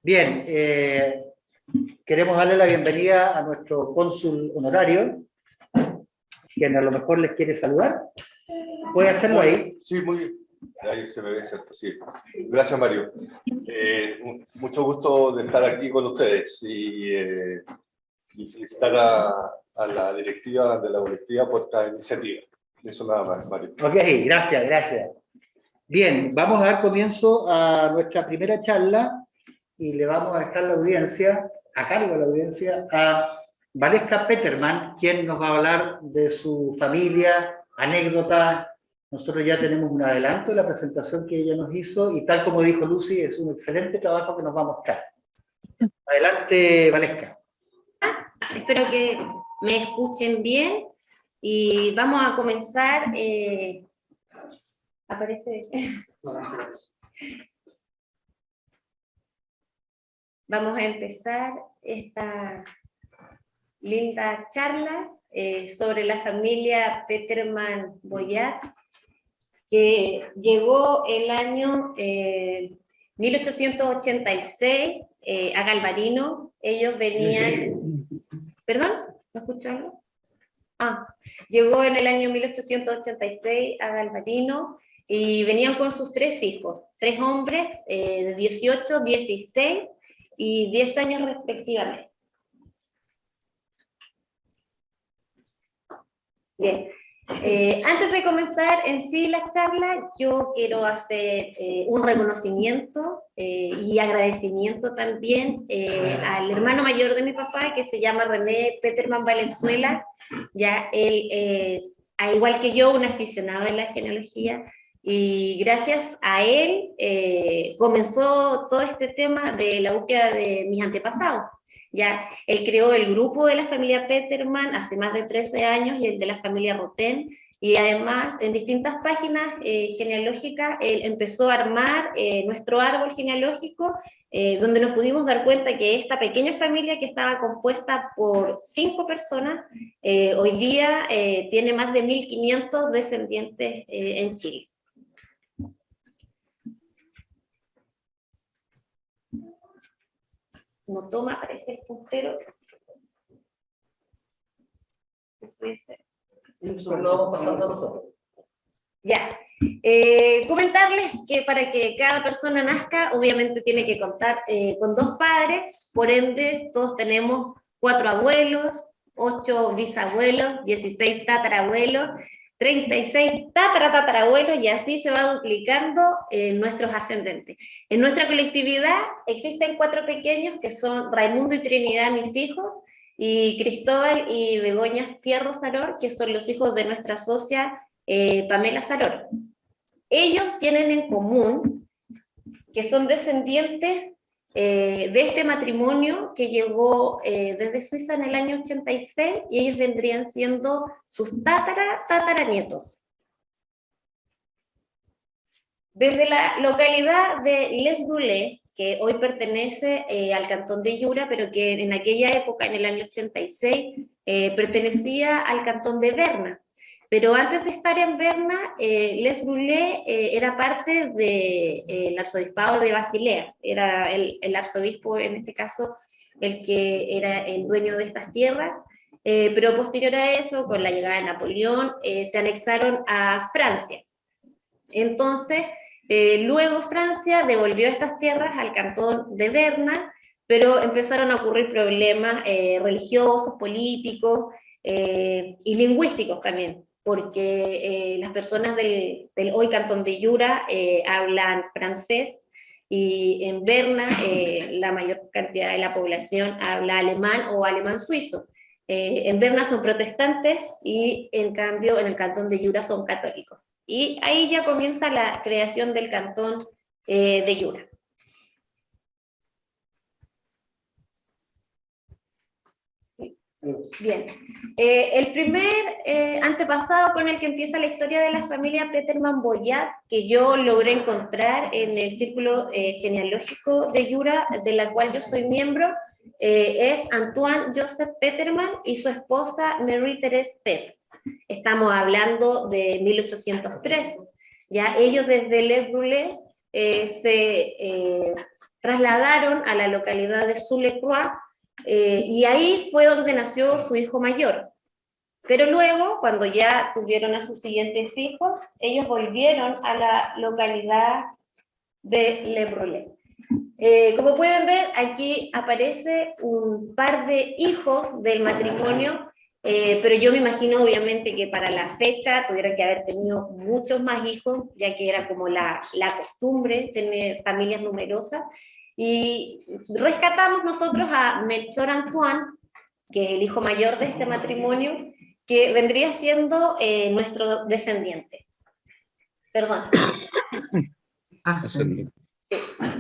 Bien, queremos darle la bienvenida a nuestro cónsul honorario, quien a lo mejor les quiere saludar. ¿Puede hacerlo ahí? Sí, muy bien. Ahí se me ve, ¿cierto? Sí. Gracias, Mario. Mucho gusto de estar aquí con ustedes y felicitar a la directiva de la colectiva por esta iniciativa. Eso nada más, Mario. Ok, gracias, gracias. Bien, vamos a dar comienzo a nuestra primera charla y le vamos a dejar la audiencia, a cargo de la audiencia, a Valesca Peterman, quien nos va a hablar de su familia, anécdotas. Nosotros ya tenemos un adelanto de la presentación que ella nos hizo y tal como dijo Lucy, es un excelente trabajo que nos va a mostrar. Adelante, Valesca. Espero que me escuchen bien y vamos a comenzar. Aparece. Vamos a empezar esta linda charla sobre la familia Peterman Boyat, que llegó el año 1886 a Galvarino. Ellos venían... ¿Perdón? ¿No escucho algo? Llegó en el año 1886 a Galvarino y venían con sus 3 hijos, 3 hombres de 18, 16 y 10 años respectivamente. Bien. Antes de comenzar en sí la charla, yo quiero hacer un reconocimiento y agradecimiento también al hermano mayor de mi papá, que se llama René Peterman Valenzuela. Ya él es, al igual que yo, un aficionado de la genealogía, y gracias a él comenzó todo este tema de la búsqueda de mis antepasados. Ya, él creó el grupo de la familia Peterman hace más de 13 años y el de la familia Roten, y además en distintas páginas genealógicas él empezó a armar nuestro árbol genealógico, donde nos pudimos dar cuenta que esta pequeña familia, que estaba compuesta por 5 personas, hoy día tiene más de 1500 descendientes en Chile. No toma, parece el puntero. Puede ser. Lo vamos pasando a nosotros. Ya. Comentarles que para que cada persona nazca, obviamente tiene que contar con 2 padres, por ende, todos tenemos 4 abuelos, 8 bisabuelos, 16 tatarabuelos, 36 tatarabuelos, y así se va duplicando nuestros ascendentes. En nuestra colectividad existen 4 pequeños, que son Raimundo y Trinidad, mis hijos, y Cristóbal y Begoña Fierro Saror, que son los hijos de nuestra socia Pamela Saror. Ellos tienen en común que son descendientes de este matrimonio que llegó desde Suiza en el año 86, y ellos vendrían siendo sus tataranietos. Desde la localidad de Les Brûlés, que hoy pertenece al cantón de Yura, pero que en aquella época, en el año 86, pertenecía al cantón de Berna. Pero antes de estar en Berna, Les Brûlés era parte del arzobispado de Basilea. Era el arzobispo, en este caso, el que era el dueño de estas tierras. Pero posterior a eso, con la llegada de Napoleón, se anexaron a Francia. Entonces, luego Francia devolvió estas tierras al cantón de Berna, pero empezaron a ocurrir problemas religiosos, políticos y lingüísticos también, porque las personas del hoy cantón de Yura hablan francés, y en Berna la mayor cantidad de la población habla alemán o alemán suizo. En Berna son protestantes y en cambio en el cantón de Yura son católicos. Y ahí ya comienza la creación del cantón de Yura. Bien. El primer antepasado con el que empieza la historia de la familia Peterman Boyat, que yo logré encontrar en el círculo genealógico de Yura, de la cual yo soy miembro, es Antoine Joseph Peterman y su esposa Marie Thérèse Pep. Estamos hablando de 1803. Ya ellos desde Les Brûlés se trasladaron a la localidad de Soule-Croix, y ahí fue donde nació su hijo mayor. Pero luego, cuando ya tuvieron a sus siguientes hijos, ellos volvieron a la localidad de Le Brulé. Como pueden ver, aquí aparece un par de hijos del matrimonio, pero yo me imagino obviamente que para la fecha tuvieron que haber tenido muchos más hijos, ya que era como la costumbre tener familias numerosas. Y rescatamos nosotros a Melchor Antoine, que es el hijo mayor de este matrimonio, que vendría siendo nuestro descendiente. Perdón.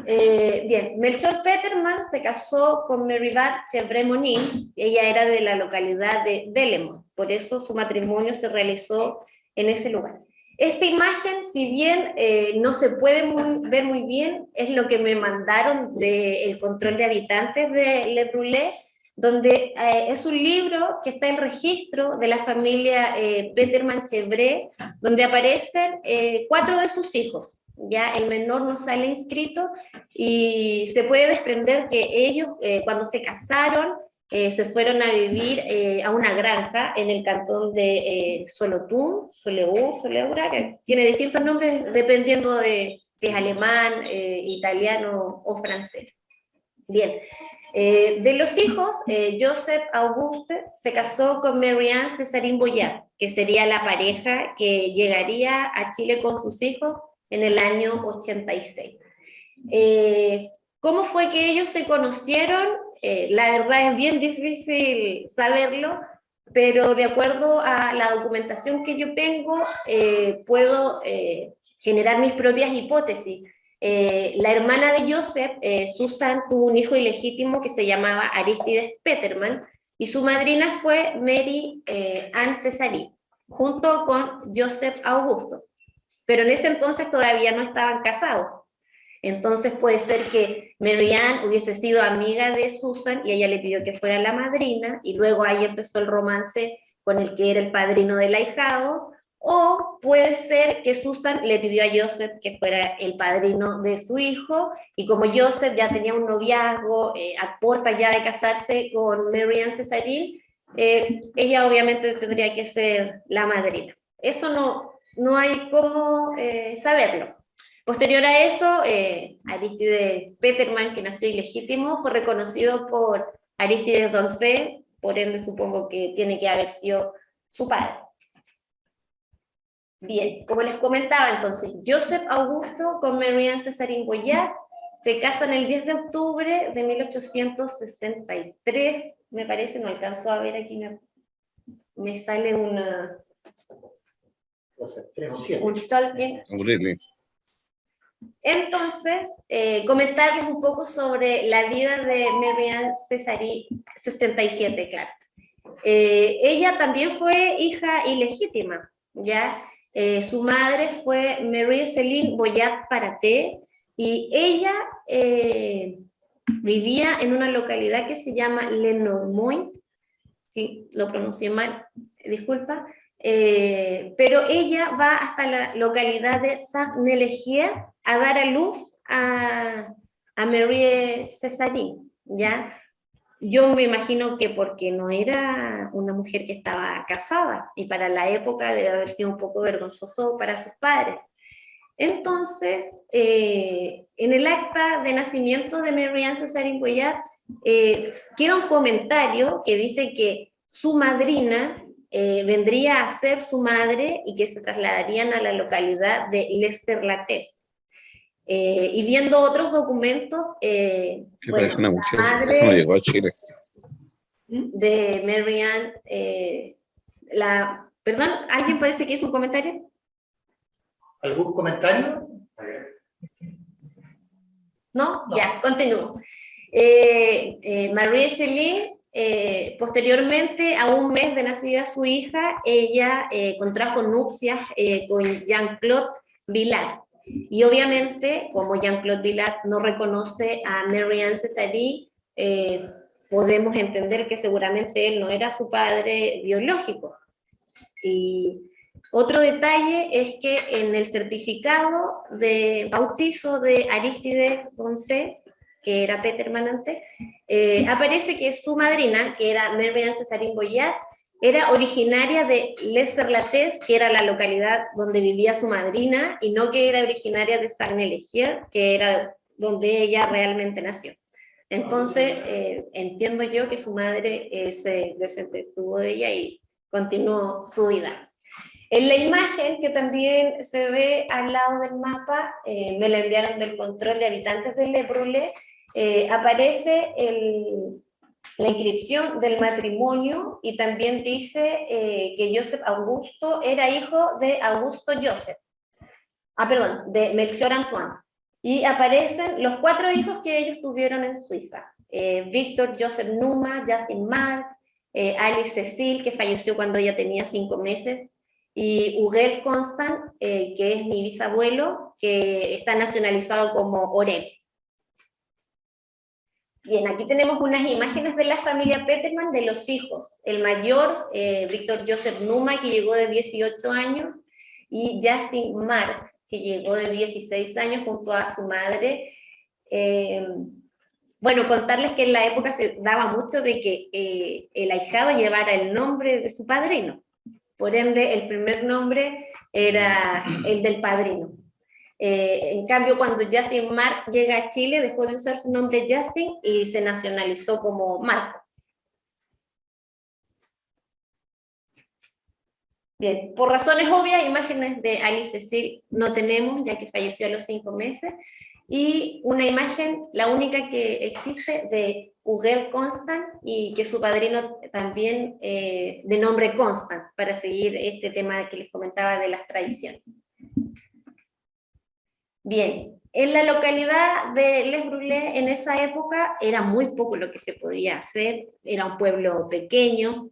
Bien, Melchor Peterman se casó con Merivat Chevremonin, ella era de la localidad de Delemont, por eso su matrimonio se realizó en ese lugar. Esta imagen, si bien no se puede ver muy bien, es lo que me mandaron del control de habitantes de Le Brulé, donde es un libro que está en registro de la familia Peterman-Chevre, donde aparecen 4 de sus hijos. Ya el menor no sale inscrito, y se puede desprender que ellos cuando se casaron se fueron a vivir a una granja en el cantón de Soleutún, Soleura, que tiene distintos nombres dependiendo de si es alemán, italiano o francés. Bien, de los hijos, Joseph Auguste se casó con Marianne Césarine Boyard, que sería la pareja que llegaría a Chile con sus hijos en el año 86. ¿Cómo fue que ellos se conocieron? La verdad es bien difícil saberlo, pero de acuerdo a la documentación que yo tengo, puedo generar mis propias hipótesis. La hermana de Joseph, Susan, tuvo un hijo ilegítimo que se llamaba Aristides Peterman, y su madrina fue Mary Anne Césarine, junto con Joseph Augusto. Pero en ese entonces todavía no estaban casados. Entonces puede ser que Mary Ann hubiese sido amiga de Susan y ella le pidió que fuera la madrina, y luego ahí empezó el romance con el que era el padrino del ahijado, o puede ser que Susan le pidió a Joseph que fuera el padrino de su hijo, y como Joseph ya tenía un noviazgo a puertas ya de casarse con Mary Ann Césarine, ella obviamente tendría que ser la madrina. Eso no hay cómo saberlo. Posterior a eso, Aristides Peterman, que nació ilegítimo, fue reconocido por Aristides Doncé, por ende supongo que tiene que haber sido su padre. Bien, como les comentaba entonces, Joseph Augusto con Marianne Césarine Boyard se casan el 10 de octubre de 1863, me parece, no alcanzo a ver aquí, me sale una... 3 o 7. Un Tolkien. Entonces, comentarles un poco sobre la vida de Marianne Césarine, 67, claro. Ella también fue hija ilegítima, ¿ya? Su madre fue Marie-Céline Boyard Paraté, y ella vivía en una localidad que se llama Le Normand, si lo pronuncié mal, disculpa, pero ella va hasta la localidad de Saint-Néligier a dar a luz a Marie Césarine, ¿ya? Yo me imagino que porque no era una mujer que estaba casada, y para la época debe haber sido un poco vergonzoso para sus padres. Entonces, en el acta de nacimiento de Marianne Césarine Boyard queda un comentario que dice que su madrina vendría a ser su madre y que se trasladarían a la localidad de Les Serlates. Y viendo otros documentos, bueno, una mujer, la madre no llegó a Chile. de Marianne, perdón, ¿alguien parece que hizo un comentario? ¿Algún comentario? ¿No? No. Ya, continúo. Marie-Céline, posteriormente, a un mes de nacida su hija, ella contrajo nupcias con Jean-Claude Villatte. Y obviamente, como Jean-Claude Villatte no reconoce a Marianne Césarine, podemos entender que seguramente él no era su padre biológico. Y otro detalle es que en el certificado de bautizo de Aristides Doncé que era Petermann antes, aparece que su madrina, que era Marianne Césarine Boyard, era originaria de Les Serlates, que era la localidad donde vivía su madrina, y no que era originaria de Sagne-Legier, que era donde ella realmente nació. Entonces, entiendo yo que su madre se desentuvo de ella y continuó su vida. En la imagen que también se ve al lado del mapa, me la enviaron del control de habitantes de Le Brûlé, aparece la inscripción del matrimonio y también dice que Joseph Augusto era hijo de Augusto Joseph, de Melchior Antoine. Y aparecen los 4 hijos que ellos tuvieron en Suiza. Víctor Joseph Numa, Justin Marc, Alice Cecile, que falleció cuando ella tenía 5 meses, y Hugel Constant, que es mi bisabuelo, que está nacionalizado como Orel. Bien, aquí tenemos unas imágenes de la familia Petermann, de los hijos. El mayor, Víctor Joseph Numa, que llegó de 18 años, y Justin Marc, que llegó de 16 años junto a su madre. Bueno, contarles que en la época se daba mucho de que el ahijado llevara el nombre de su padrino. Por ende, el primer nombre era el del padrino. En cambio, cuando Justin Marc llega a Chile, dejó de usar su nombre Justin y se nacionalizó como Marco. Bien, por razones obvias, imágenes de Alice Cecile no tenemos, ya que falleció a los 5 meses, y una imagen, la única que existe, de Hugel Constant, y que su padrino también de nombre Constant, para seguir este tema que les comentaba de las tradiciones. Bien, en la localidad de Les Brûlés en esa época era muy poco lo que se podía hacer, era un pueblo pequeño.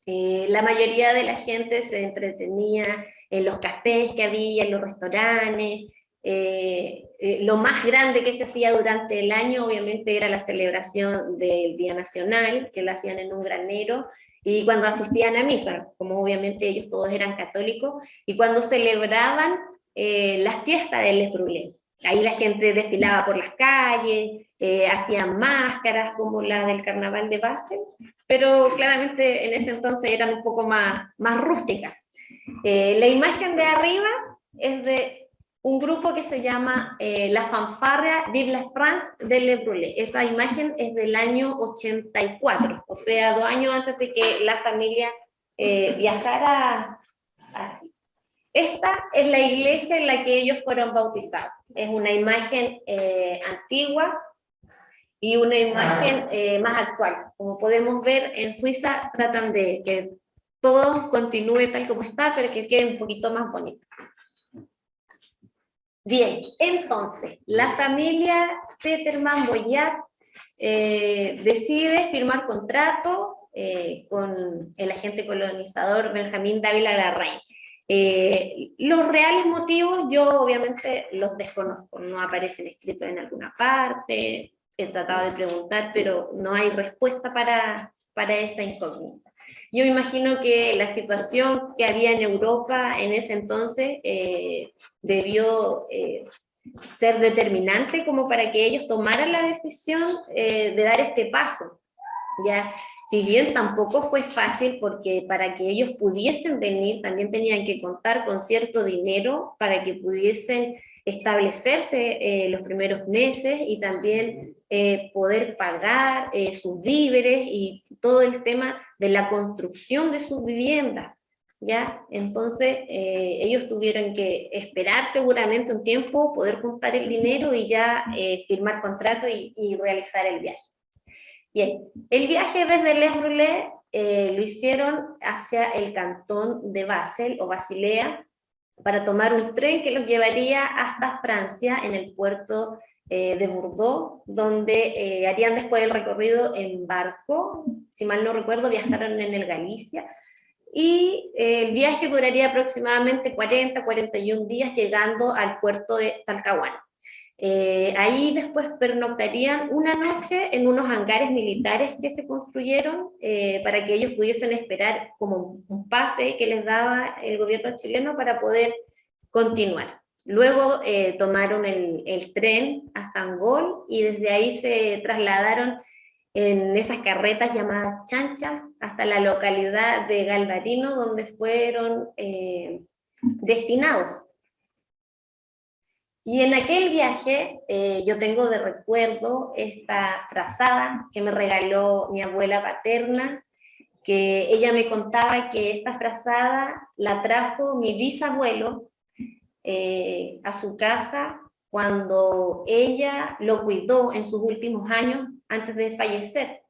La mayoría de la gente se entretenía en los cafés que había, en los restaurantes. Lo más grande que se hacía durante el año obviamente era la celebración del Día Nacional, que lo hacían en un granero, y cuando asistían a misa, como obviamente ellos todos eran católicos, y cuando celebraban las fiestas de Les Brûlés. Ahí la gente desfilaba por las calles, hacían máscaras como la del carnaval de Basel, pero claramente en ese entonces eran un poco más rústicas. La imagen de arriba es de un grupo que se llama la Fanfarria Vive la France de Les Brûlés. Esa imagen es del año 84, o sea, 2 años antes de que la familia viajara aquí. Esta es la iglesia en la que ellos fueron bautizados. Es una imagen antigua y una imagen más actual. Como podemos ver, en Suiza tratan de que todo continúe tal como está, pero que quede un poquito más bonito. Bien, entonces, la familia Petermann-Boyard decide firmar contrato con el agente colonizador Benjamín Dávila Larraín. Los reales motivos yo obviamente los desconozco, no aparecen escritos en alguna parte, he tratado de preguntar, pero no hay respuesta para esa incógnita. Yo me imagino que la situación que había en Europa en ese entonces debió ser determinante como para que ellos tomaran la decisión de dar este paso. Ya, si bien tampoco fue fácil, porque para que ellos pudiesen venir también tenían que contar con cierto dinero para que pudiesen establecerse los primeros meses y también poder pagar sus víveres y todo el tema de la construcción de sus viviendas, ¿ya? Entonces ellos tuvieron que esperar seguramente un tiempo, poder juntar el dinero y ya firmar contrato y realizar el viaje. Bien, el viaje desde Les Brûlés lo hicieron hacia el cantón de Basel o Basilea para tomar un tren que los llevaría hasta Francia en el puerto de Bordeaux, donde harían después el recorrido en barco. Si mal no recuerdo, viajaron en el Galicia, y el viaje duraría aproximadamente 40-41 días, llegando al puerto de Talcahuano. Ahí después pernoctarían una noche en unos hangares militares que se construyeron para que ellos pudiesen esperar como un pase que les daba el gobierno chileno para poder continuar. Luego tomaron el tren hasta Angol y desde ahí se trasladaron en esas carretas llamadas chanchas hasta la localidad de Galvarino, donde fueron destinados. Y en aquel viaje yo tengo de recuerdo esta frazada que me regaló mi abuela paterna, que ella me contaba que esta frazada la trajo mi bisabuelo a su casa cuando ella lo cuidó en sus últimos años antes de fallecer.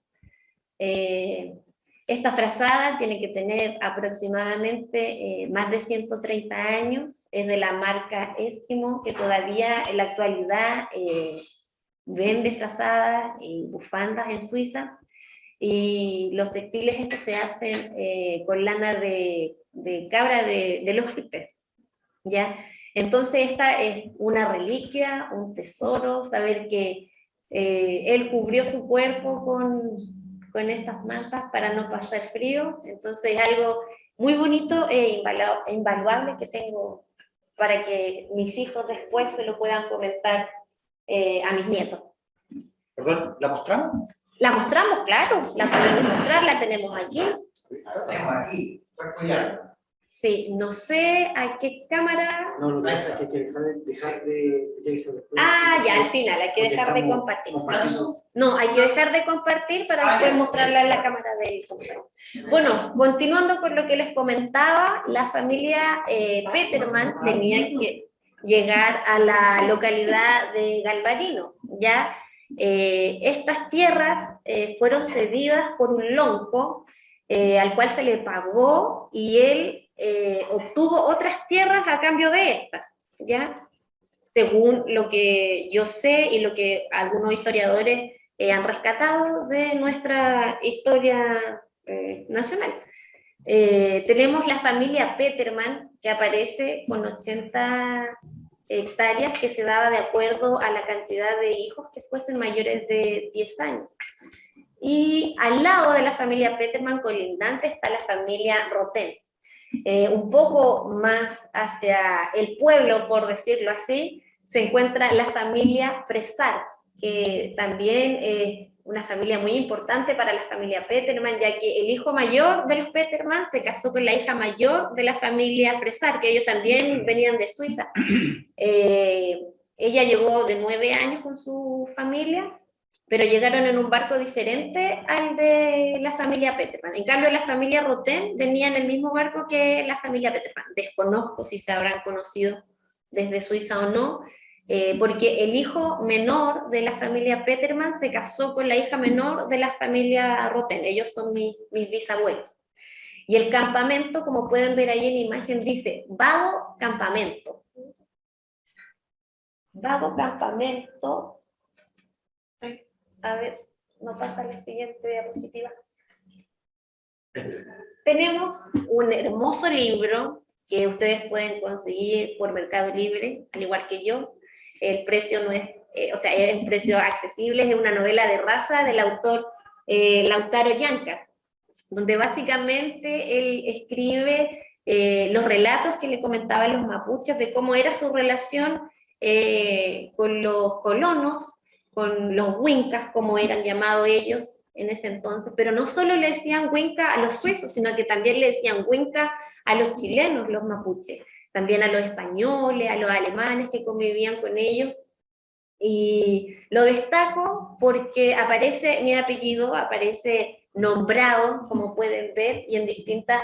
Esta frazada tiene que tener aproximadamente más de 130 años, es de la marca Eskimo, que todavía en la actualidad vende frazadas y bufandas en Suiza, y los textiles estos se hacen con lana de cabra de los Alpes, ¿ya? Entonces esta es una reliquia, un tesoro, saber que él cubrió su cuerpo con estas mantas para no pasar frío. Entonces es algo muy bonito e invaluable que tengo para que mis hijos después se lo puedan comentar a mis nietos. Perdón, ¿la mostramos? La mostramos, claro, la podemos mostrar, la tenemos aquí. La tenemos aquí, cuerpo y alma. Sí, no sé a qué cámara. No, lo que pasa es que hay que dejar de Ah, ya, al final, hay que dejar de compartir. No, hay que dejar de compartir para después mostrarla en la cámara del computador. Bueno, continuando con lo que les comentaba, la familia Peterman tenía que llegar a la localidad de Galvarino, ¿ya? Estas tierras fueron cedidas por un lonco al cual se le pagó y él obtuvo otras tierras a cambio de estas, ¿ya? Según lo que yo sé y lo que algunos historiadores han rescatado de nuestra historia nacional. Tenemos la familia Peterman, que aparece con 80 hectáreas, que se daba de acuerdo a la cantidad de hijos que fuesen mayores de 10 años. Y al lado de la familia Peterman, colindante, está la familia Roten. Un poco más hacia el pueblo, por decirlo así, se encuentra la familia Fresar, que también es una familia muy importante para la familia Peterman, ya que el hijo mayor de los Peterman se casó con la hija mayor de la familia Fresar, que ellos también venían de Suiza. Ella llegó de 9 años con su familia, pero llegaron en un barco diferente al de la familia Peterman. En cambio, la familia Roten venía en el mismo barco que la familia Peterman. Desconozco si se habrán conocido desde Suiza o no, porque el hijo menor de la familia Peterman se casó con la hija menor de la familia Roten. Ellos son mis bisabuelos. Y el campamento, como pueden ver ahí en imagen, dice Vago Campamento. Vago Campamento. A ver, no pasa la siguiente diapositiva. Tenemos un hermoso libro que ustedes pueden conseguir por Mercado Libre, al igual que yo. El precio no es, o sea, es un precio accesible, es una novela de raza del autor Lautaro Yancas, donde básicamente él escribe los relatos que le comentaban los mapuches de cómo era su relación con los colonos, con los huincas, como eran llamados ellos en ese entonces, pero no solo le decían huinca a los suizos, sino que también le decían huinca a los chilenos, los mapuches, también a los españoles, a los alemanes que convivían con ellos. Y lo destaco porque aparece, mi apellido aparece nombrado, como pueden ver, y en distintas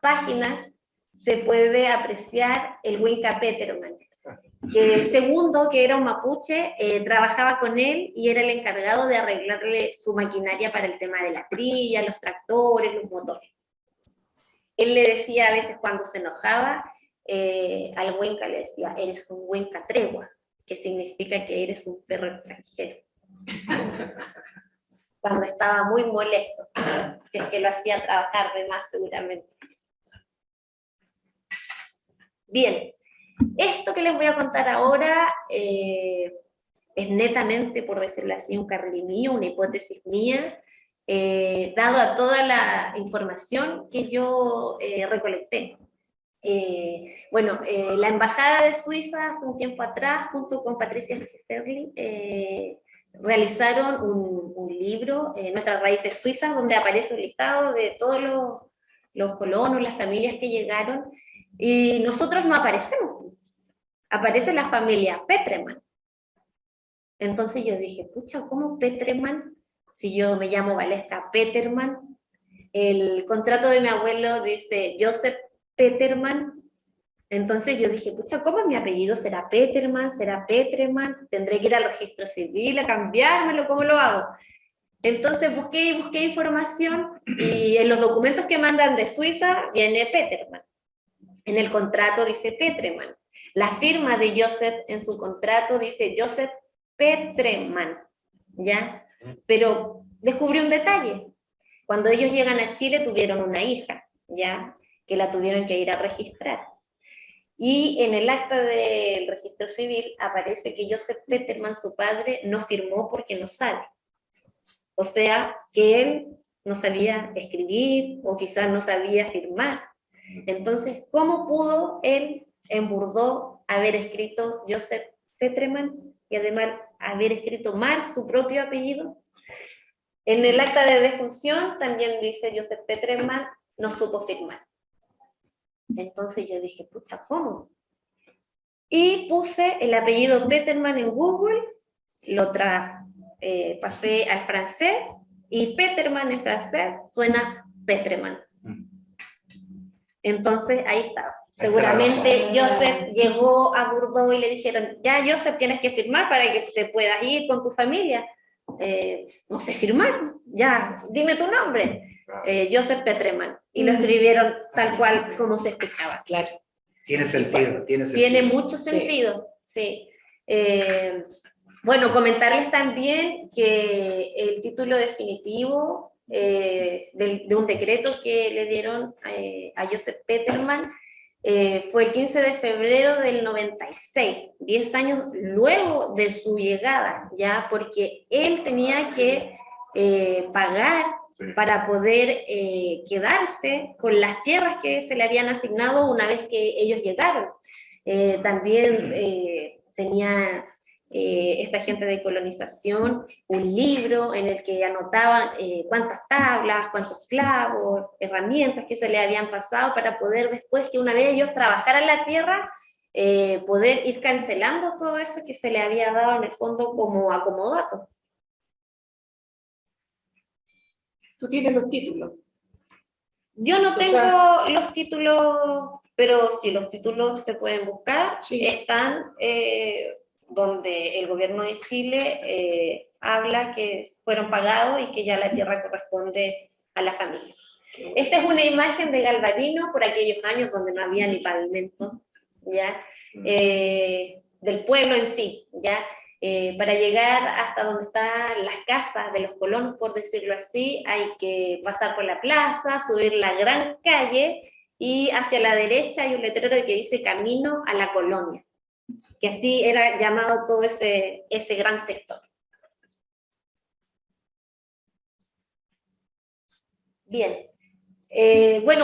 páginas se puede apreciar el Huinca Peterman, que el segundo, que era un mapuche, trabajaba con él y era el encargado de arreglarle su maquinaria para el tema de la trilla, los tractores, los motores. Él le decía a veces cuando se enojaba, al Huinca le decía, eres un Huinca tregua, que significa que eres un perro extranjero. Cuando estaba muy molesto, si es que lo hacía trabajar de más seguramente. Bien, esto que les voy a contar ahora es netamente, por decirlo así, un carril mío, una hipótesis mía, dado a toda la información que yo recolecté. La Embajada de Suiza hace un tiempo atrás, junto con Patricia Schifferli, realizaron un libro, Nuestras Raíces Suizas, donde aparece un listado de todos los colonos, las familias que llegaron, y nosotros no aparecemos. Aparece la familia Petreman. Entonces yo dije, pucha, ¿cómo Petreman? Si yo me llamo Valesca Peterman. El contrato de mi abuelo dice Joseph Peterman. Entonces yo dije, pucha, ¿cómo es mi apellido? ¿Será Peterman? ¿Será Petreman? ¿Tendré que ir al registro civil a cambiármelo? ¿Cómo lo hago? Entonces busqué información y en los documentos que mandan de Suiza viene Peterman. En el contrato dice Petreman. La firma de Joseph en su contrato dice Joseph Petreman, ¿ya? Pero descubrí un detalle. Cuando ellos llegan a Chile tuvieron una hija, ¿ya? Que la tuvieron que ir a registrar. Y en el acta del registro civil aparece que Joseph Peterman, su padre, no firmó porque no sabe. O sea, que él no sabía escribir o quizás no sabía firmar. Entonces, ¿cómo pudo él en Bordeaux haber escrito Joseph Petreman y además haber escrito mal su propio apellido? En el acta de defunción también dice Joseph Petreman no supo firmar. Entonces yo dije, pucha, ¿cómo? Y puse el apellido Peterman en Google, pasé al francés, y Peterman en francés suena Petreman. Entonces ahí estaba. Seguramente Joseph llegó a Bordeaux y le dijeron, ya Joseph, tienes que firmar para que te puedas ir con tu familia. No sé firmar, ya, dime tu nombre. Joseph Petreman. Y lo escribieron tal cual como se escuchaba. Claro. Tiene sentido, tiene sentido. Tiene mucho sentido, sí. Comentarles también que el título definitivo de un decreto que le dieron a Joseph Petreman fue el 15 de febrero del 96, 10 años luego de su llegada, ya, porque él tenía que pagar para poder quedarse con las tierras que se le habían asignado una vez que ellos llegaron. También tenía esta gente de colonización un libro en el que anotaban cuántas tablas, cuántos clavos, herramientas que se le habían pasado para poder después que una vez ellos trabajaran la tierra, poder ir cancelando todo eso que se le había dado en el fondo como acomodato. Tú tienes los títulos. Yo no tengo los títulos, pero sí, los títulos se pueden buscar. Sí. Están donde el gobierno de Chile habla que fueron pagados y que ya la tierra corresponde a la familia. Esta es una imagen de Galvarino por aquellos años donde no había ni pavimento, ¿ya? Del pueblo en sí, ¿ya? Para llegar hasta donde están las casas de los colonos, por decirlo así, hay que pasar por la plaza, subir la gran calle, y hacia la derecha hay un letrero que dice Camino a la Colonia, que así era llamado todo ese gran sector. Bien.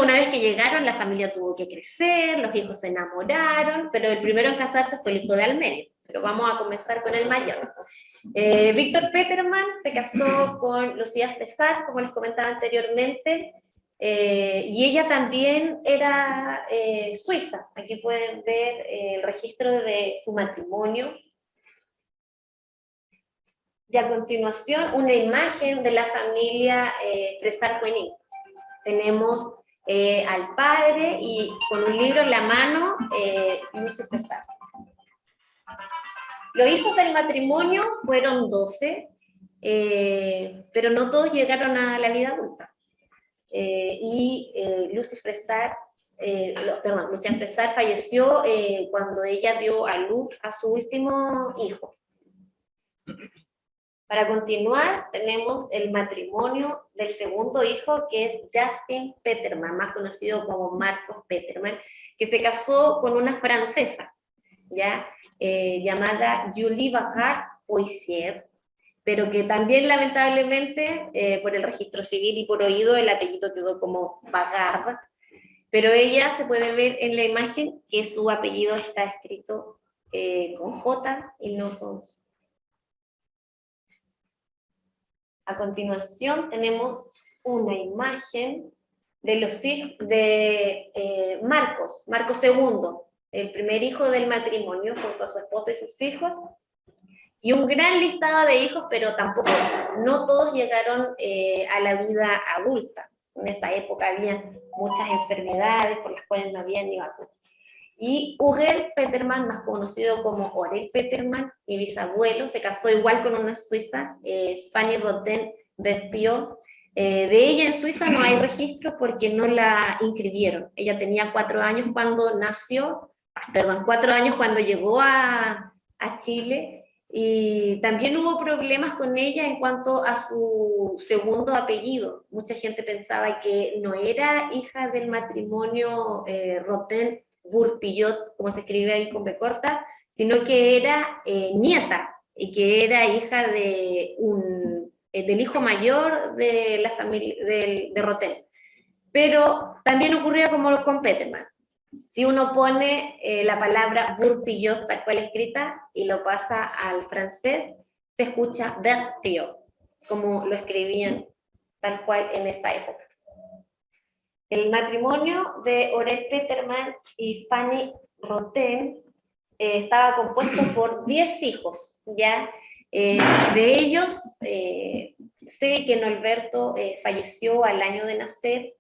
Una vez que llegaron, la familia tuvo que crecer, los hijos se enamoraron, pero el primero en casarse fue el hijo de Almeida. Pero vamos a comenzar con el mayor. Víctor Peterman se casó con Lucía Espesar, como les comentaba anteriormente, y ella también era suiza. Aquí pueden ver el registro de su matrimonio. Y a continuación, una imagen de la familia Fresar-Juenín. Tenemos al padre y con un libro en la mano, Lucio Fresar. Los hijos del matrimonio fueron 12, pero no todos llegaron a la vida adulta. Lucia Fresar falleció cuando ella dio a luz a su último hijo. Para continuar, tenemos el matrimonio del segundo hijo, que es Justin Peterman, más conocido como Marcos Peterman, que se casó con una francesa, ¿ya? Llamada Julie Bacard-Poissier, pero que también lamentablemente por el registro civil y por oído el apellido quedó como Bacard. pero ella se puede ver en la imagen que su apellido está escrito con J y no con... A continuación tenemos una imagen de los hijos de Marcos II, el primer hijo del matrimonio, junto a su esposa y sus hijos, y un gran listado de hijos, pero tampoco, no todos llegaron a la vida adulta. En esa época había muchas enfermedades por las cuales no había ni vacuna. Y Uriel Petermann, más conocido como Orel Petermann, mi bisabuelo, se casó igual con una suiza, Fanny Roten Verpiot. De ella en Suiza no hay registro porque no la inscribieron. Ella tenía 4 años cuando nació, 4 años cuando llegó a Chile, y también hubo problemas con ella en cuanto a su segundo apellido. Mucha gente pensaba que no era hija del matrimonio Roten Burpillot, como se escribe ahí con B corta, sino que era nieta, y que era hija de del hijo mayor de la familia de Roten. Pero también ocurría como con Petermann. Si uno pone la palabra Burpillot tal cual escrita y lo pasa al francés, se escucha Verpiot, como lo escribían tal cual en esa época. El matrimonio de Orel Petermann y Fanny Roten estaba compuesto por 10 hijos, ¿ya? De ellos, sé que Norberto falleció al año de nacer,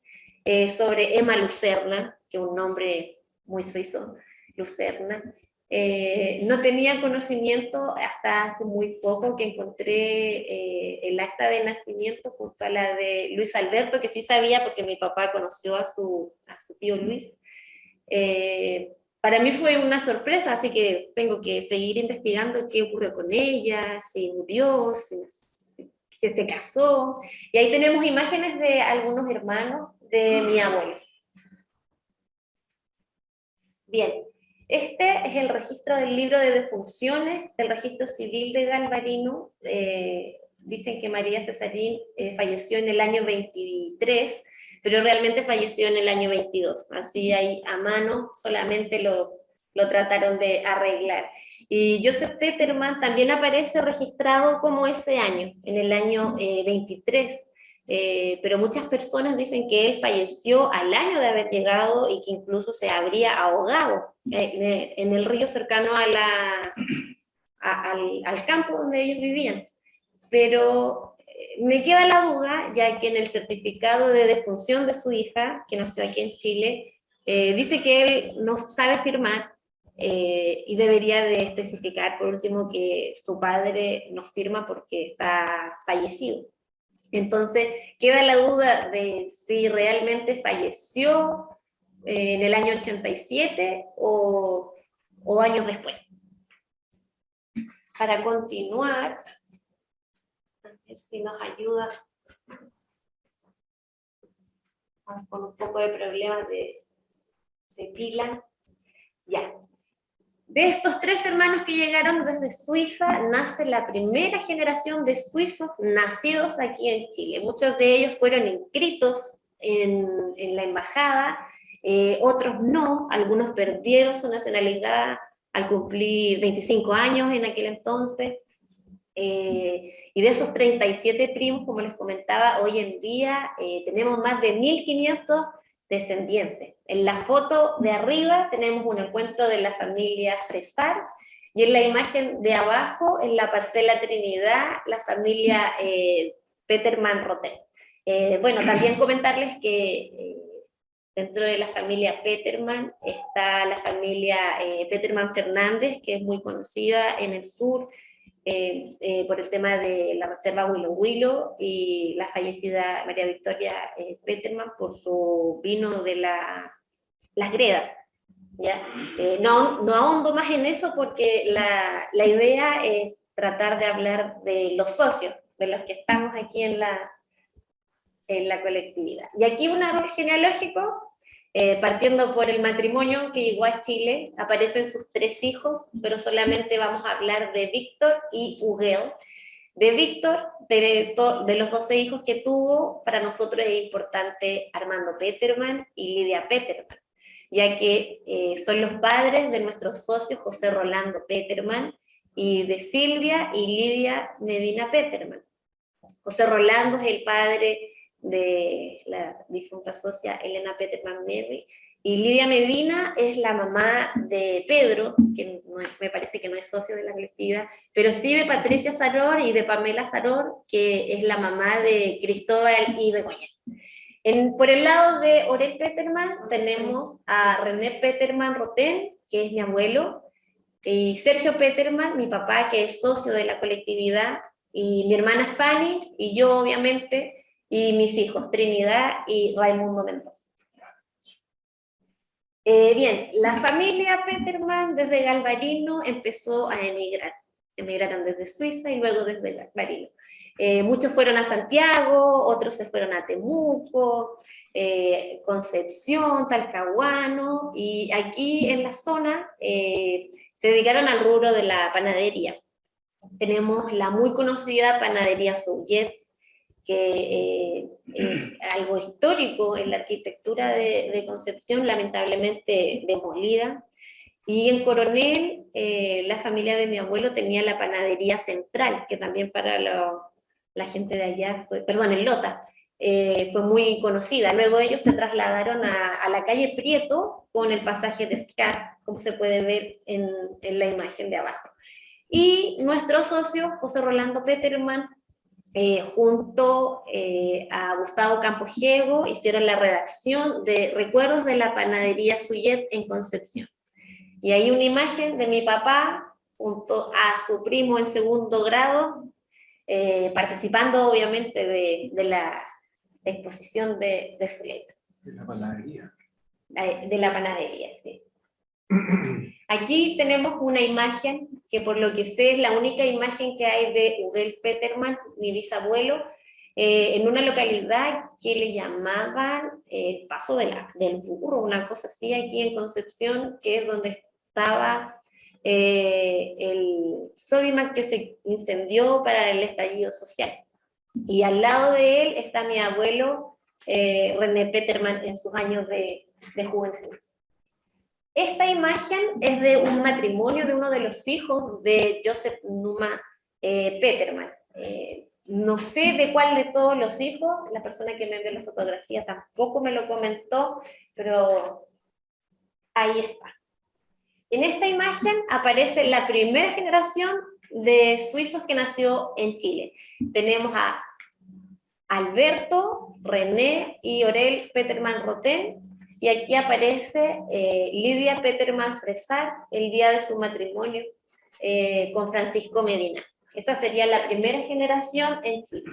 sobre Emma Lucerna, que es un nombre muy suizo, Lucerna. No tenía conocimiento hasta hace muy poco que encontré el acta de nacimiento junto a la de Luis Alberto, que sí sabía porque mi papá conoció a su tío Luis. Para mí fue una sorpresa, así que tengo que seguir investigando qué ocurrió con ella, si murió, si se casó. Y ahí tenemos imágenes de algunos hermanos de mi abuelo. Bien, este es el registro del libro de defunciones del registro civil de Galvarino. Dicen que María Cesarín falleció en el año 23, pero realmente falleció en el año 22. Así ahí a mano solamente lo trataron de arreglar. Y Joseph Petermann también aparece registrado como ese año, en el año 23. Pero muchas personas dicen que él falleció al año de haber llegado y que incluso se habría ahogado en el río cercano al campo donde ellos vivían. Pero me queda la duda, ya que en el certificado de defunción de su hija, que nació aquí en Chile, dice que él no sabe firmar, y debería de especificar, por último, que su padre no firma porque está fallecido. Entonces, queda la duda de si realmente falleció en el año 87 o años después. Para continuar, a ver si nos ayuda con un poco de problemas de pila. Ya. De estos 3 hermanos que llegaron desde Suiza, nace la primera generación de suizos nacidos aquí en Chile. Muchos de ellos fueron inscritos en la embajada, otros no, algunos perdieron su nacionalidad al cumplir 25 años en aquel entonces. Y de esos 37 primos, como les comentaba, hoy en día tenemos más de 1.500 descendientes. En la foto de arriba tenemos un encuentro de la familia Fresar, y en la imagen de abajo, en la parcela Trinidad, la familia Petermann Roten. Bueno, también comentarles que dentro de la familia Petermann está la familia Petermann Fernández, que es muy conocida en el sur, por el tema de la reserva Huilo Huilo, y la fallecida María Victoria Petermann por su vino de las Gredas. ¿Ya? No ahondo más en eso porque la idea es tratar de hablar de los socios, de los que estamos aquí en la colectividad. Y aquí un árbol genealógico, partiendo por el matrimonio que llegó a Chile, aparecen sus 3 hijos, pero solamente vamos a hablar de Víctor y Huguel. De Víctor, de los 12 hijos que tuvo, para nosotros es importante Armando Peterman y Lidia Peterman, ya que son los padres de nuestros socios José Rolando Peterman y de Silvia y Lidia Medina Peterman. José Rolando es el padre de la difunta socia Elena Peterman Merry, y Lidia Medina es la mamá de Pedro, que me parece que no es socio de la colectividad, pero sí de Patricia Saror y de Pamela Saror, que es la mamá de Cristóbal y Begoña. Por el lado de Orel Peterman tenemos a René Peterman Rotén, que es mi abuelo, y Sergio Peterman, mi papá, que es socio de la colectividad, y mi hermana Fanny, y yo obviamente, y mis hijos Trinidad y Raimundo Mendoza. Bien, la familia Peterman desde Galvarino empezó a emigrar. Emigraron desde Suiza y luego desde Galvarino. Muchos fueron a Santiago, otros se fueron a Temuco, Concepción, Talcahuano, y aquí en la zona se dedicaron al rubro de la panadería. Tenemos la muy conocida panadería Souillet, que es algo histórico en la arquitectura de Concepción, lamentablemente demolida. Y en Coronel, la familia de mi abuelo tenía la panadería Central, que también para la gente de allá fue, perdón, en Lota, fue muy conocida. Luego ellos se trasladaron a la calle Prieto con el pasaje de Scar, como se puede ver en la imagen de abajo. Y nuestro socio, José Rolando Peterman, junto a Gustavo Campogego, hicieron la redacción de Recuerdos de la Panadería Souillet en Concepción. Y hay una imagen de mi papá junto a su primo en segundo grado, participando obviamente de la exposición de su letra. De la panadería. De la panadería, sí. Aquí tenemos una imagen que por lo que sé es la única imagen que hay de Orel Peterman, mi bisabuelo, en una localidad que le llamaban Paso del Burro, una cosa así, aquí en Concepción, que es donde estaba el Sodimac que se incendió para el estallido social. Y al lado de él está mi abuelo René Peterman en sus años de juventud. Esta imagen es de un matrimonio de uno de los hijos de Joseph Numa Peterman. No sé de cuál de todos los hijos, la persona que me envió la fotografía tampoco me lo comentó, pero ahí está. En esta imagen aparece la primera generación de suizos que nació en Chile. Tenemos a Alberto, René y Orel Peterman Rotén, y aquí aparece Lidia Peterman Fresar el día de su matrimonio con Francisco Medina. Esa sería la primera generación en Chile.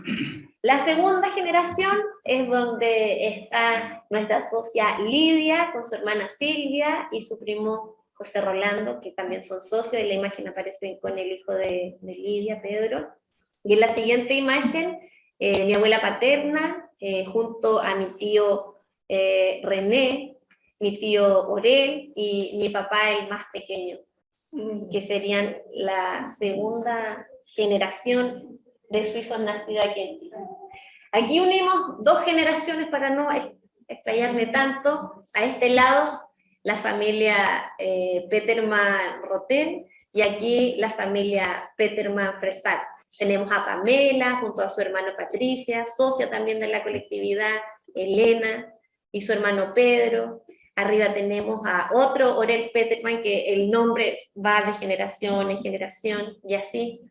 La segunda generación es donde está nuestra socia Lidia con su hermana Silvia y su primo José Rolando, que también son socios, en la imagen aparecen con el hijo de Lidia, Pedro. Y en la siguiente imagen, mi abuela paterna, junto a mi tío René, mi tío Orel y mi papá el más pequeño, que serían la segunda generación de suizos nacidos aquí en Chile. Aquí unimos dos generaciones para no explayarme tanto. A este lado la familia Peterman Rotén y aquí la familia Peterman Fresar. Tenemos a Pamela junto a su hermano Patricia, socia también de la colectividad, Elena y su hermano Pedro. Arriba tenemos a otro Orel Peterman, que el nombre va de generación en generación, y así.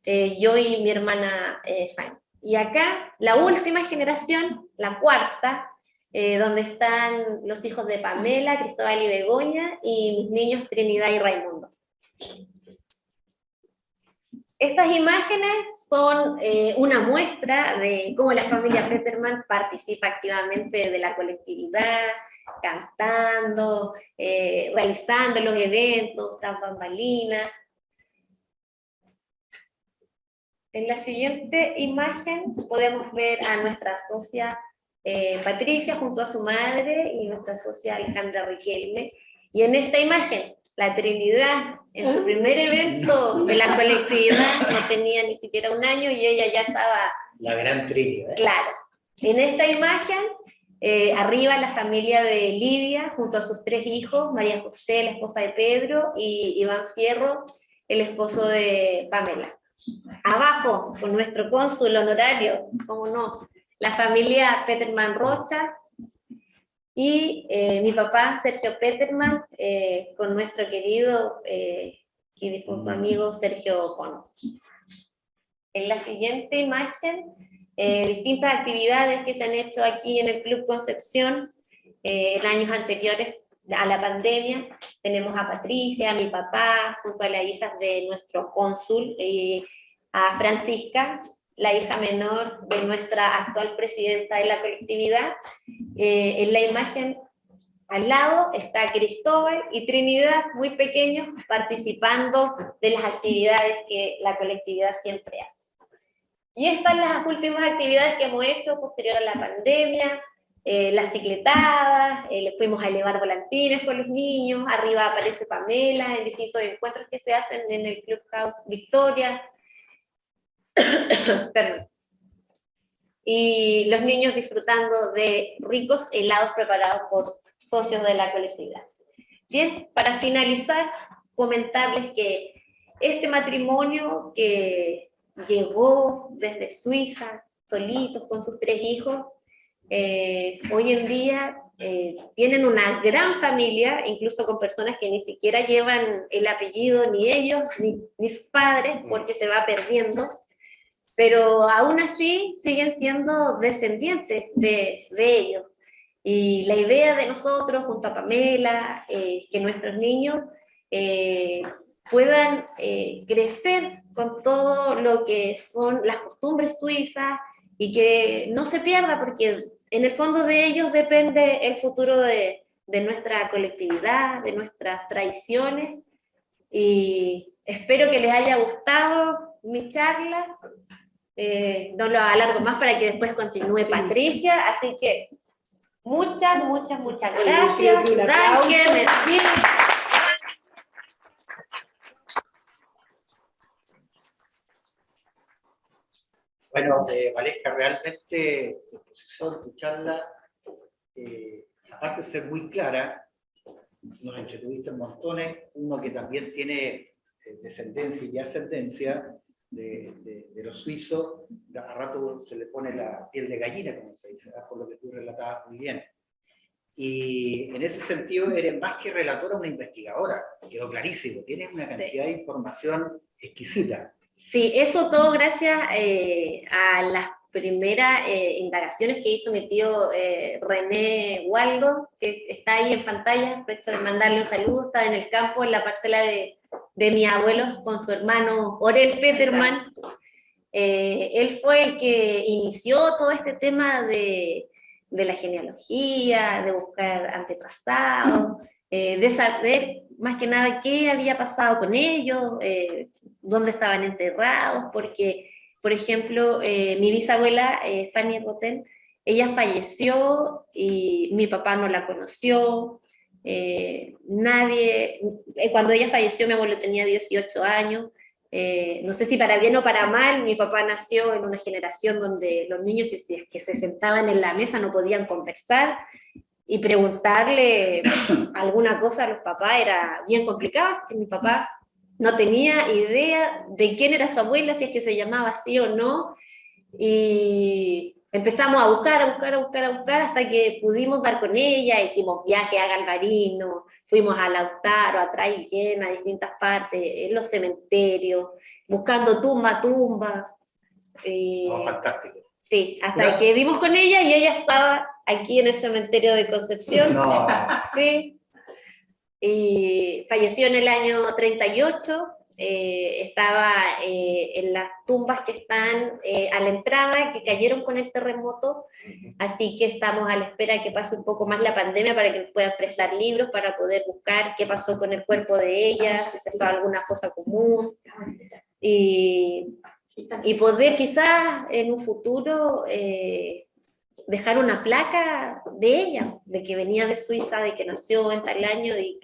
Yo y mi hermana Fanny. Y acá, la última generación, la cuarta, donde están los hijos de Pamela, Cristóbal y Begoña, y mis niños Trinidad y Raimundo. Estas imágenes son una muestra de cómo la familia Peterman participa activamente de la colectividad, cantando, realizando los eventos, tras bambalinas. En la siguiente imagen podemos ver a nuestra socia Patricia junto a su madre y nuestra socia Alejandra Riquelme. Y en esta imagen, la Trinidad, en su primer evento de la colectividad, no tenía ni siquiera un año y ella ya estaba... La gran Trinidad. Claro. En esta imagen, arriba la familia de Lidia, junto a sus 3 hijos, María José, la esposa de Pedro, y Iván Fierro, el esposo de Pamela. Abajo, con nuestro cónsul honorario, cómo no, la familia Peterman Rocha, y mi papá, Sergio Peterman, con nuestro querido y difunto amigo Sergio Conos. En la siguiente imagen, distintas actividades que se han hecho aquí en el Club Concepción en años anteriores a la pandemia. Tenemos a Patricia, a mi papá, junto a las hijas de nuestro cónsul, a Francisca, la hija menor de nuestra actual presidenta de la colectividad. En la imagen al lado está Cristóbal y Trinidad, muy pequeños, participando de las actividades que la colectividad siempre hace. Y estas son las últimas actividades que hemos hecho posterior a la pandemia, las cicletadas, fuimos a elevar volantines con los niños, arriba aparece Pamela en distintos encuentros que se hacen en el Clubhouse Victoria. Perdón. Y los niños disfrutando de ricos helados preparados por socios de la colectividad. Bien, para finalizar, comentarles que este matrimonio que llegó desde Suiza, solitos, con sus 3 hijos, hoy en día tienen una gran familia, incluso con personas que ni siquiera llevan el apellido, ni ellos, ni sus padres, porque se va perdiendo, pero aún así siguen siendo descendientes de ellos. Y la idea de nosotros, junto a Pamela, que nuestros niños puedan crecer con todo lo que son las costumbres suizas y que no se pierda, porque en el fondo de ellos depende el futuro de nuestra colectividad, de nuestras tradiciones, y espero que les haya gustado mi charla. No lo alargo más para que después continúe Patricia, así que muchas gracias. Danke, merci. Bueno, Valesca, realmente tu exposición, tu charla, aparte de ser muy clara, nos entretuviste montones, uno que también tiene descendencia y ascendencia de los suizos, a rato se le pone la piel de gallina, como se dice, por lo que tú relatabas muy bien. Y en ese sentido eres más que relatora, una investigadora, quedó clarísimo, tienes una cantidad de información exquisita. Sí, eso todo gracias a las primeras indagaciones que hizo mi tío René Waldo, que está ahí en pantalla, aprovecho de mandarle un saludo, está en el campo, en la parcela de mi abuelo, con su hermano Orel Peterman. Él fue el que inició todo este tema de la genealogía, de buscar antepasados, de saber más que nada qué había pasado con ellos, dónde estaban enterrados, porque, por ejemplo, mi bisabuela, Fanny Roten, ella falleció y mi papá no la conoció, nadie, cuando ella falleció mi abuelo tenía 18 años, no sé si para bien o para mal, mi papá nació en una generación donde los niños, si es que se sentaban en la mesa, no podían conversar, y preguntarle alguna cosa a los papás era bien complicado, que mi papá no tenía idea de quién era su abuela, si es que se llamaba así o no, y empezamos a buscar, hasta que pudimos dar con ella, hicimos viajes a Galvarino, fuimos a Lautaro, a Traiguén, a distintas partes, en los cementerios, buscando tumba a tumba. Fantástico. Sí, hasta que dimos con ella y ella estaba aquí en el cementerio de Concepción. No. Sí. Y falleció en el año 38, estaba en las tumbas que están a la entrada, que cayeron con el terremoto, así que estamos a la espera que pase un poco más la pandemia para que nos puedan prestar libros para poder buscar qué pasó con el cuerpo de ella, si se fue a alguna fosa común, y poder quizás en un futuro dejar una placa de ella, de que venía de Suiza, de que nació en tal año y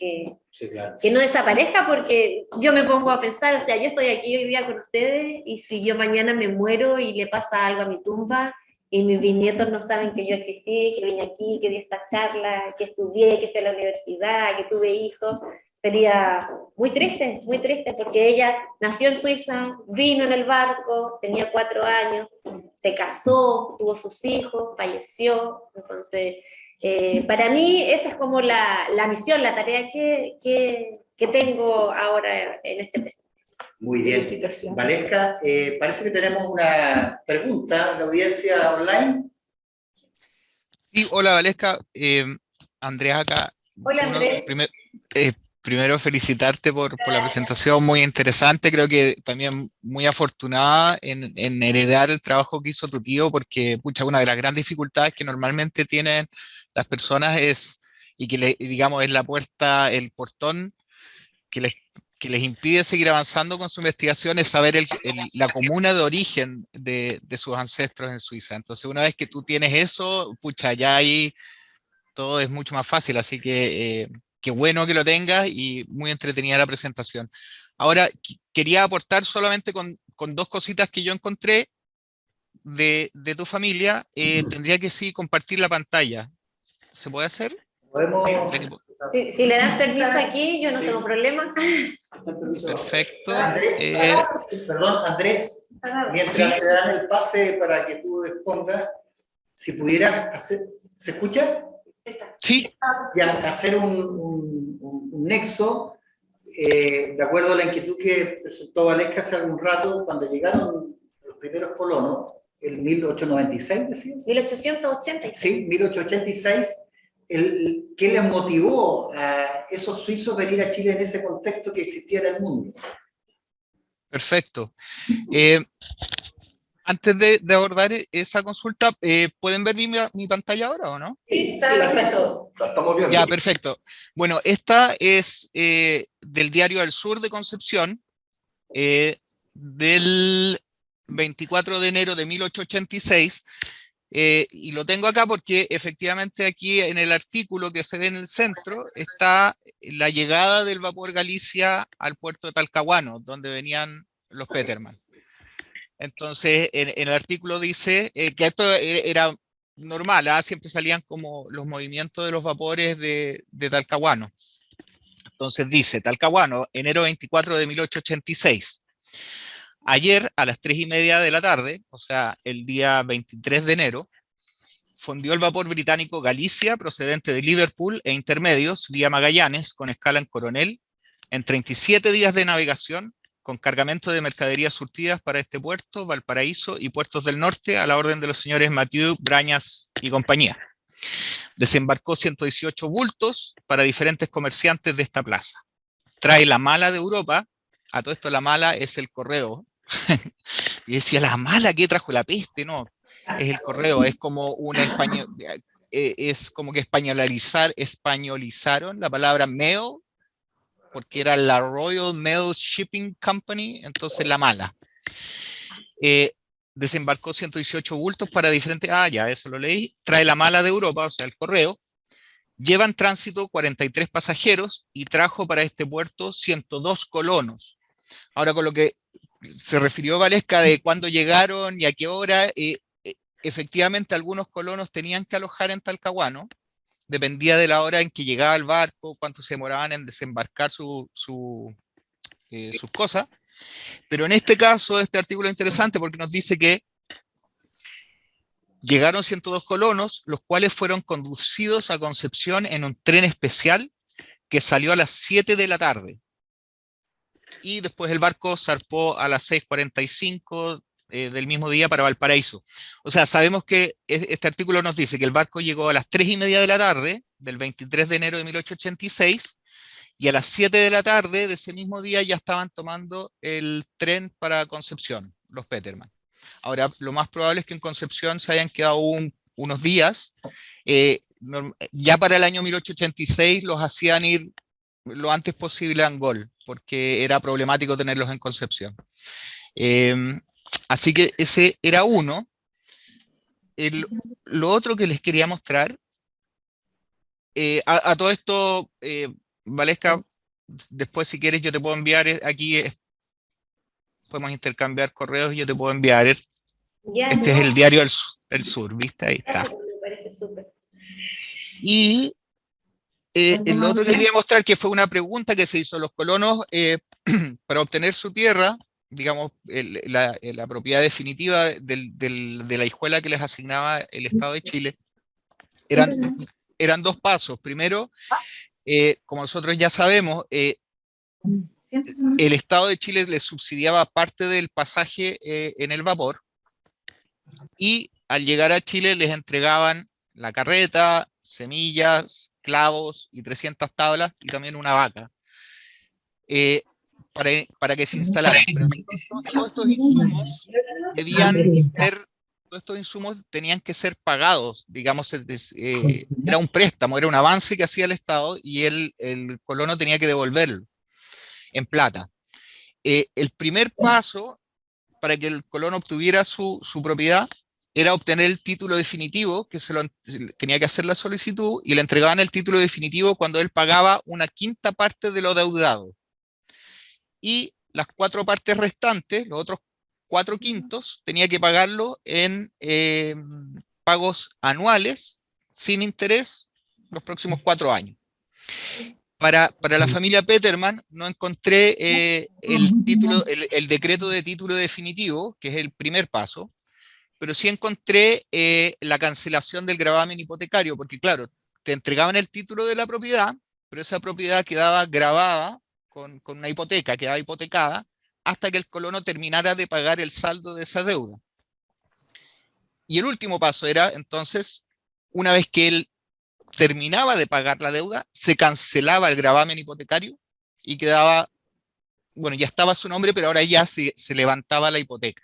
Sí, claro. que no desaparezca, porque yo me pongo a pensar, o sea, yo estoy aquí hoy día con ustedes y si yo mañana me muero y le pasa algo a mi tumba y mis bisnietos no saben que yo existí, que vine aquí, que di esta charla, que estudié, que fui a la universidad, que tuve hijos, sería muy triste, porque ella nació en Suiza, vino en el barco, tenía 4 años, se casó, tuvo sus hijos, falleció, entonces para mí esa es como la misión, la tarea que tengo ahora en este presente. Muy bien. Felicitaciones. Valesca, parece que tenemos una pregunta de la audiencia online. Sí, hola Valesca, Andrés acá. Hola, Andrés. Primero felicitarte por la presentación, muy interesante, creo que también muy afortunada en heredar el trabajo que hizo tu tío, porque pucha, una de las grandes dificultades que normalmente tienen las personas es, y que digamos es la puerta, el portón que les impide seguir avanzando con su investigación, es saber la comuna de origen de sus ancestros en Suiza. Entonces, una vez que tú tienes eso, pucha, ya ahí todo es mucho más fácil, así que qué bueno que lo tengas y muy entretenida la presentación. Ahora, quería aportar solamente con 2 cositas que yo encontré de tu familia. Tendría que sí compartir la pantalla. ¿Se puede hacer? Podemos. Si le dan permiso aquí, yo no tengo problema. Perfecto. Perdón, Andrés, mientras Sí. te dan el pase para que tú expongas, si pudieras hacer, ¿se escucha? Sí, Ya, hacer un nexo, de acuerdo a la inquietud que presentó Valesca hace algún rato, cuando llegaron los primeros colonos, en 1896, decías. 1886. Sí, 1886. ¿Qué les motivó a esos suizos venir a Chile en ese contexto que existía en el mundo? perfecto. Antes de abordar esa consulta, ¿pueden ver mi pantalla ahora o no? Sí, perfecto. La estamos viendo. Ya, perfecto. Bueno, esta es del Diario del Sur de Concepción, del 24 de enero de 1886, y lo tengo acá porque efectivamente aquí en el artículo que se ve en el centro está la llegada del vapor Galicia al puerto de Talcahuano, donde venían los Petermann. Entonces, en el artículo dice que esto era normal, siempre salían como los movimientos de los vapores de Talcahuano. Entonces dice, Talcahuano, enero 24 de 1886. Ayer a las 3:30 de la tarde, o sea, el día 23 de enero, fondió el vapor británico Galicia procedente de Liverpool e intermedios vía Magallanes con escala en Coronel en 37 días de navegación con cargamento de mercaderías surtidas para este puerto, Valparaíso y puertos del norte a la orden de los señores Mathieu, Brañas y compañía. Desembarcó 118 bultos para diferentes comerciantes de esta plaza. Trae la mala de Europa, a todo esto la mala es el correo. Y decía, la mala que trajo la peste, no, es el correo, es como una español, es como que españolizaron la palabra mail, porque era la Royal Mail Shipping Company, entonces la mala. Desembarcó 118 bultos para diferentes, ya, eso lo leí, trae la mala de Europa, o sea, el correo, lleva en tránsito 43 pasajeros y trajo para este puerto 102 colonos. Ahora, con lo que se refirió Valesca de cuándo llegaron y a qué hora, efectivamente algunos colonos tenían que alojar en Talcahuano, dependía de la hora en que llegaba el barco, cuánto se demoraban en desembarcar sus cosas, pero en este caso este artículo es interesante porque nos dice que llegaron 102 colonos, los cuales fueron conducidos a Concepción en un tren especial que salió a las 7 de la tarde. Y después el barco zarpó a las 6:45 del mismo día para Valparaíso. O sea, sabemos que este artículo nos dice que el barco llegó a las 3:30 de la tarde del 23 de enero de 1886 y a las 7 de la tarde de ese mismo día ya estaban tomando el tren para Concepción, los Petermann. Ahora, lo más probable es que en Concepción se hayan quedado unos días. Ya para el año 1886 los hacían ir lo antes posible a Angol, porque era problemático tenerlos en Concepción. Así que ese era uno. lo otro que les quería mostrar, a todo esto, Valesca, después si quieres yo te puedo enviar aquí, podemos intercambiar correos y yo te puedo enviar. Ya, Este no, es el diario El Sur, ¿viste? Ahí está. me parece súper. Y lo otro que quería mostrar, que fue una pregunta que se hizo a los colonos para obtener su tierra, digamos, la propiedad definitiva de la hijuela que les asignaba el Estado de Chile, eran dos pasos. Primero, como nosotros ya sabemos, el Estado de Chile les subsidiaba parte del pasaje en el vapor, y al llegar a Chile les entregaban la carreta, semillas, clavos y 300 tablas y también una vaca para que se instalaran. Pero todos estos insumos debían ser, todos estos insumos tenían que ser pagados, digamos, era un préstamo, era un avance que hacía el Estado y el colono tenía que devolverlo en plata. El primer paso para que el colono obtuviera su propiedad era obtener el título definitivo, que tenía que hacer la solicitud, y le entregaban el título definitivo cuando él pagaba una quinta parte de lo deudado. Y las 4 partes restantes, los otros 4 quintos, tenía que pagarlo en pagos anuales, sin interés, los próximos 4 años. Para la familia Peterman no encontré el decreto de título definitivo, que es el primer paso, pero sí encontré la cancelación del gravamen hipotecario, porque claro, te entregaban el título de la propiedad, pero esa propiedad quedaba gravada con una hipoteca, quedaba hipotecada, hasta que el colono terminara de pagar el saldo de esa deuda. Y el último paso era, entonces, una vez que él terminaba de pagar la deuda, se cancelaba el gravamen hipotecario y quedaba, bueno, ya estaba su nombre, pero ahora ya se levantaba la hipoteca.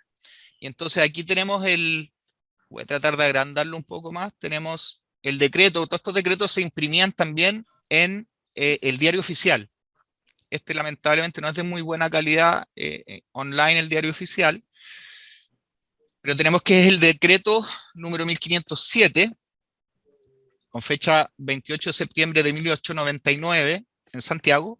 Y entonces aquí tenemos voy a tratar de agrandarlo un poco más, tenemos el decreto, todos estos decretos se imprimían también en el diario oficial. Este lamentablemente no es de muy buena calidad online el diario oficial, pero tenemos que es el decreto número 1507, con fecha 28 de septiembre de 1899 en Santiago,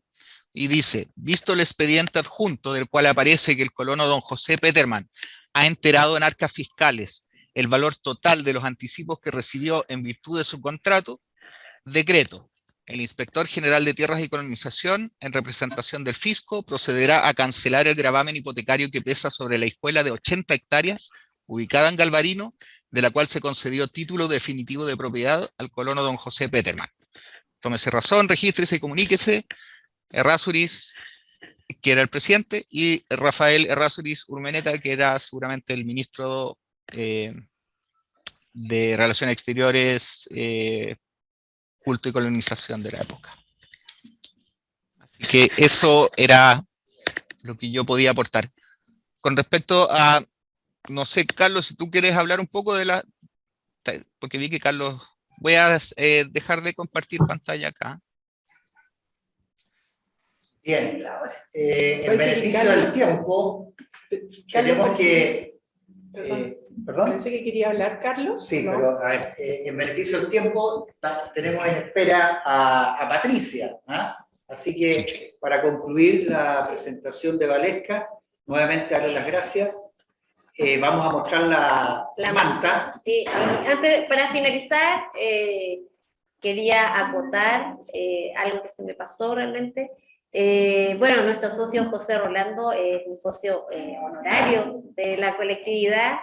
y dice: visto el expediente adjunto del cual aparece que el colono don José Peterman ha enterado en arcas fiscales el valor total de los anticipos que recibió en virtud de su contrato, decreto: el inspector general de tierras y colonización, en representación del fisco, procederá a cancelar el gravamen hipotecario que pesa sobre la hijuela de 80 hectáreas, ubicada en Galvarino, de la cual se concedió título definitivo de propiedad al colono don José Peterman. Tómese razón, regístrese y comuníquese. Errázuriz, que era el presidente, y Rafael Errázuriz Urmeneta, que era seguramente el ministro de Relaciones Exteriores, Culto y Colonización de la época. Así que eso era lo que yo podía aportar. Con respecto a, no sé, Carlos, si tú quieres hablar un poco de porque vi que Carlos, voy a dejar de compartir pantalla acá. Bien, en beneficio del tiempo, tenemos que... ¿Perdón? Pensé que quería hablar, Carlos. Sí, ¿no? pero a ver, en beneficio del tiempo tenemos en espera a Patricia, ¿ah? Así que para concluir la presentación de Valesca, nuevamente darle las gracias. Vamos a mostrar la manta. Sí, y antes, para finalizar, quería acotar algo que se me pasó realmente. Bueno, nuestro socio José Rolando es un socio honorario de la colectividad,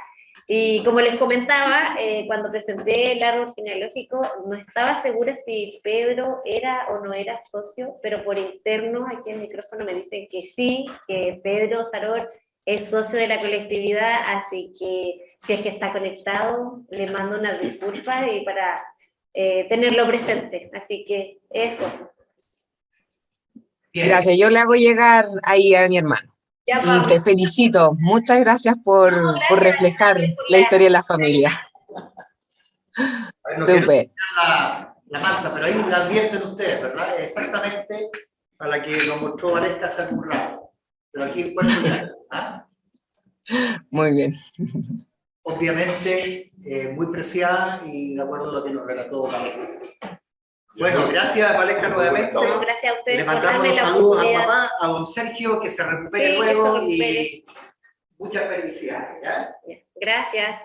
y como les comentaba, cuando presenté el árbol genealógico no estaba segura si Pedro era o no era socio, pero por interno aquí en el micrófono me dicen que sí, que Pedro Saror es socio de la colectividad, así que si es que está conectado, le mando unas disculpas y para tenerlo presente. Así que eso. Bien. Gracias, yo le hago llegar ahí a mi hermano. Ya, Y Pablo. te felicito, muchas gracias por reflejar la historia de la familia. No quiero Súper. la manta, pero ahí la advierten ustedes, ¿verdad? Exactamente a la que nos mostró Valesca hace algún rato. Pero aquí el cuerpo ya. ¿Ah? Muy bien. obviamente muy preciada y de acuerdo a lo que nos relató Valesca. Bueno, gracias Valesca nuevamente. No, gracias a ustedes Le por mandamos darme los la saludos a oportunidad. papá, a don Sergio, que se recupere Sí, que se luego recupere. y muchas felicidades. ¿ya? Gracias.